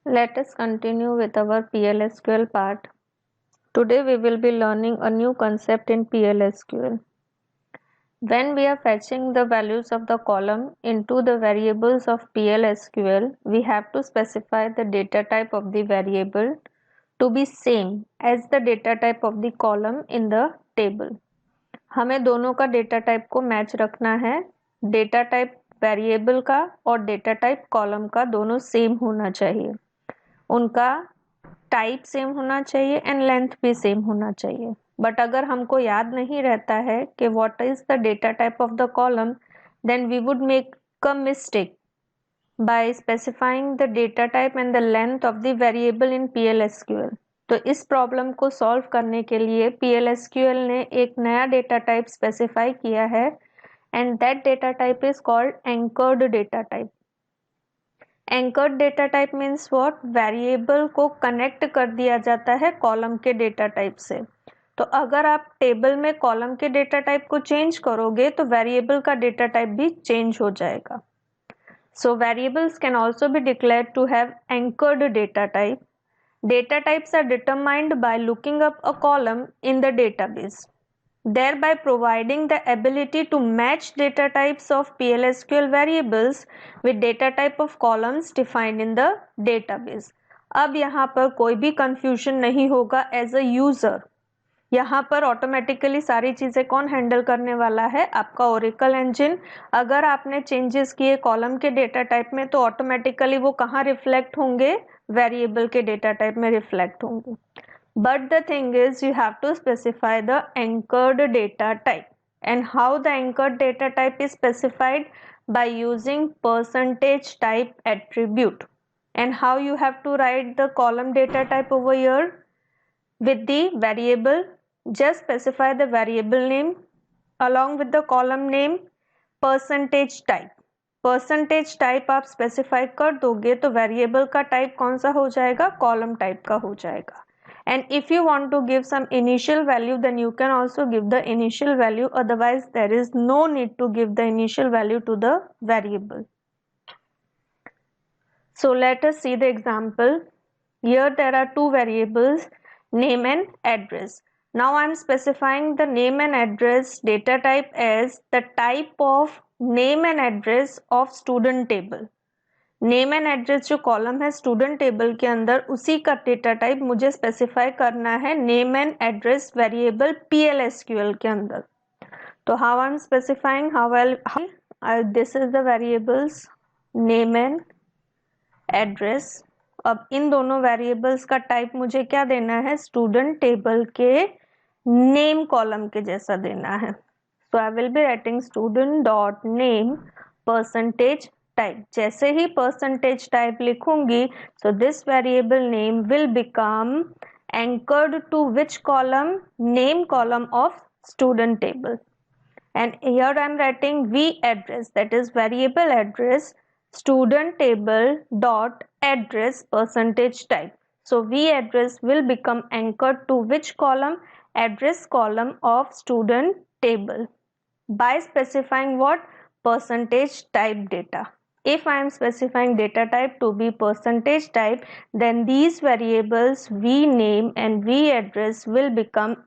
Let us continue with our PLSQL part. Today we will be learning a new concept in PLSQL. When we are fetching the values of the column into the variables of PLSQL, we have to specify the data type of the variable to be same as the data type of the column in the table. हमें दोनों का data type को match रखना है. Data type variable का और data type column का दोनों सेम होना चाहिए. उनका टाइप सेम होना चाहिए एंड लेंथ भी सेम होना चाहिए. बट अगर हमको याद नहीं रहता है कि what is the data type of the column, then we would make a mistake by specifying the data type and the length of the variable in PLSQL. तो इस प्रॉब्लम को सॉल्व करने के लिए PLSQL ने एक नया डेटा टाइप स्पेसिफाई किया है and that data type is called anchored data type. Anchored data type means what? Variable को कनेक्ट कर दिया जाता है कॉलम के डेटा टाइप से. तो अगर आप टेबल में कॉलम के डेटा टाइप को चेंज करोगे तो वेरिएबल का डेटा टाइप भी चेंज हो जाएगा. So variables can also be declared to have anchored data type. Data types are determined by looking up a column in the database, thereby providing the ability to match data types of PLSQL variables with data type of columns defined in the database. अब यहाँ पर कोई भी confusion नहीं होगा as a user. यहाँ पर automatically सारी चीज़ें कौन हैंडल करने वाला है? आपका ओरेकल इंजन. अगर आपने चेंजेस किए कॉलम के डेटा टाइप में तो ऑटोमेटिकली वो कहाँ रिफ्लेक्ट होंगे? वेरिएबल के डेटा टाइप में रिफ्लेक्ट होंगे. But the thing is you have to specify the anchored data type. And how the anchored data type is specified? by using percentage type attribute. And how you have to write the column data type over here? With the variable, just specify the variable name along with the column name, percentage type. Percentage type आप specify कर दोगे तो variable का type कौन सा हो जाएगा? Column type का हो जाएगा. And if you want to give some initial value then you can also give the initial value, otherwise there is no need to give the initial value to the variable. So let us see the example. Here there are two variables, name and address. Now I am specifying the name and address data type as the type of name and address of student table. Name and address जो column है student table के अंदर, उसी का data type मुझे specify करना है name and address variable PLSQL के अंदर. तो how I am specifying, this is the variables name and address. अब इन दोनों वेरिएबल्स का टाइप मुझे क्या देना है? स्टूडेंट टेबल के नेम कॉलम के जैसा देना है. So I will be writing student dot name percentage type. जैसे ही परसेंटेज टाइप लिखूंगी so this variable name will become anchored to which column? Name column of student table. And here I am writing v address, that is variable address student table dot address percentage type. So v address will become anchored to which column? Address column of student table by specifying what? Percentage type data. If I am specifying data type to be percentage type, then these variables v name and v address will become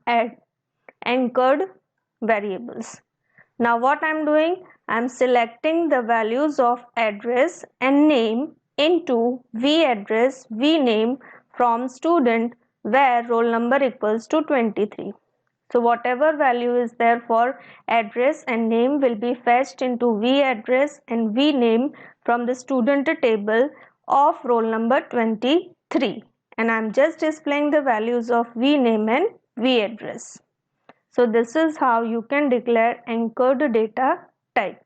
anchored variables. Now what I am doing? I am selecting the values of address and name into vAddress, vName from student where roll number equals to 23. So whatever value is there for address and name will be fetched into vAddress and vName from the student table of roll number 23. And I am just displaying the values of vName and vAddress. So this is how you can declare anchored data type.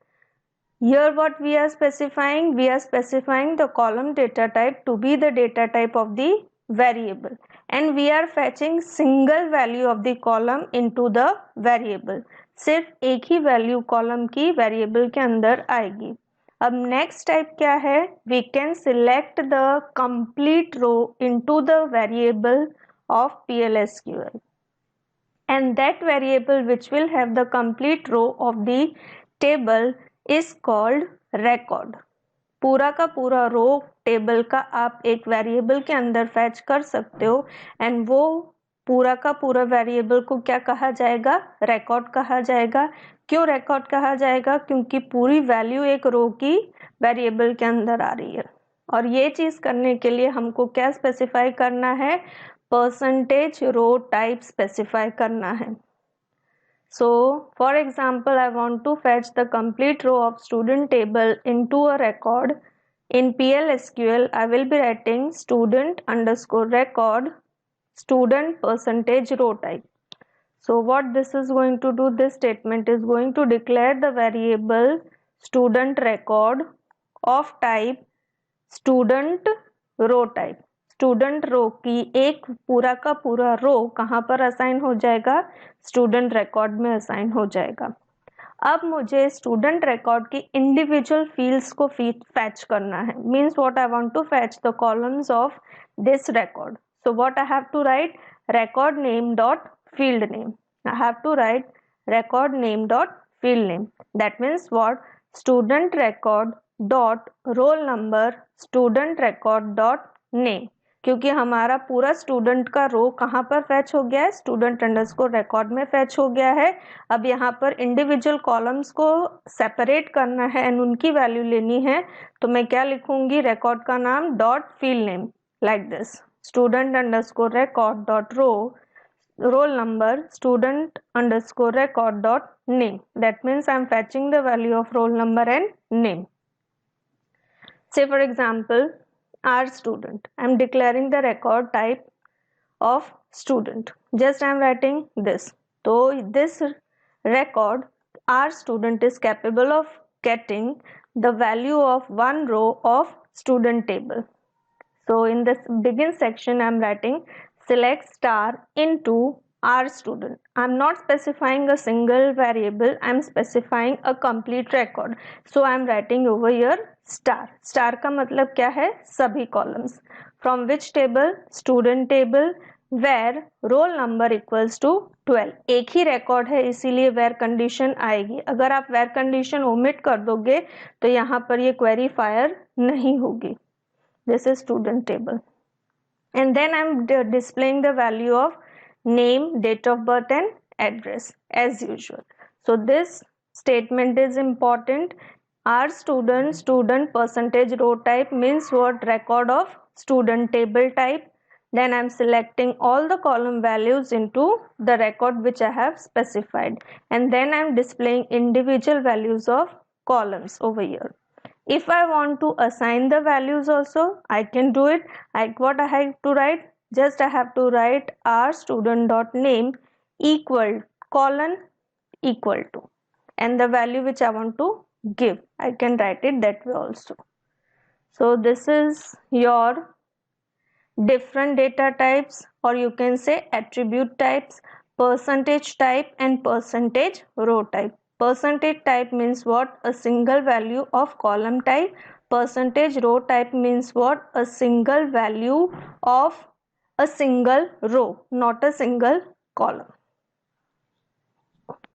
Here what we are specifying? We are specifying the column data type to be the data type of the variable, and we are fetching single value of the column into the variable. सिर्फ एक ही value column की variable के अंदर आएगी. अब next type क्या है? We can select the complete row into the variable of PLSQL. And that variable which will have the complete row of the table is called record. पूरा का पूरा रो टेबल का आप एक वेरिएबल के अंदर फैच कर सकते हो, एंड वो पूरा का पूरा वेरिएबल को क्या कहा जाएगा, रिकॉर्ड कहा जाएगा। क्यों रिकॉर्ड कहा जाएगा, क्योंकि पूरी वैल्यू एक रो की वेरिएबल के अंदर आ रही है। और ये चीज करने के लिए हमको क्या स्पेसिफाई करना है, परसेंटेज रो टाइप स्पेसिफाई करना है। So, for example, I want to fetch the complete row of student table into a record. In PLSQL, I will be writing student underscore record student percentage row type. So what this is going to do, this statement is going to declare the variable student record of type student row type. Student row की एक पूरा का पूरा रो कहाँ पर assign हो जाएगा, student record में असाइन हो जाएगा। अब मुझे स्टूडेंट रिकॉर्ड की इंडिविजुअल फील्ड्स को फैच करना है, means what I want to fetch the columns of this record. So what I have to write, record name dot field name. I have to write record name dot field name. That means what, student record dot roll number student record dot name. क्योंकि हमारा पूरा student का रो कहाँ पर fetch हो गया है, student underscore record में फैच हो गया है। अब यहाँ पर इंडिविजुअल कॉलम्स को सेपरेट करना है एंड उनकी वैल्यू लेनी है, तो मैं क्या लिखूंगी, रिकॉर्ड का नाम dot field name, like this, student underscore record dot roll number student underscore record dot name. That means I'm fetching the value of roll number and name. Say for example, R student, I'm declaring the record type of student. Just I'm writing this. So this record, R student is capable of getting the value of one row of student table. So in this begin section, I'm writing select star into R student. I'm not specifying a single variable, I'm specifying a complete record. So I'm writing over here star. Star का मतलब क्या है, सभी columns. From which table, student table, where roll number equals to 12. एक ही record है इसीलिए where condition आएगी। अगर आप where condition omit कर दोगे तो यहाँ पर ये query fire नहीं होगी। This is student table, and then I'm displaying the value of name, date of birth and address as usual. So this statement is important. Our student percentage row type means what, record of student table type. Then I'm selecting all the column values into the record which I have specified, and then I'm displaying individual values of columns over here. If I want to assign the values also, I can do it. What I have to write, just I have to write R student dot name equal colon equal to, and the value which I want to give, I can write it that way also. So this is your different data types, or you can say attribute types, percentage type and percentage row type. Percentage type means what, a single value of column type. Percentage row type means what, a single value of a single row, not a single column.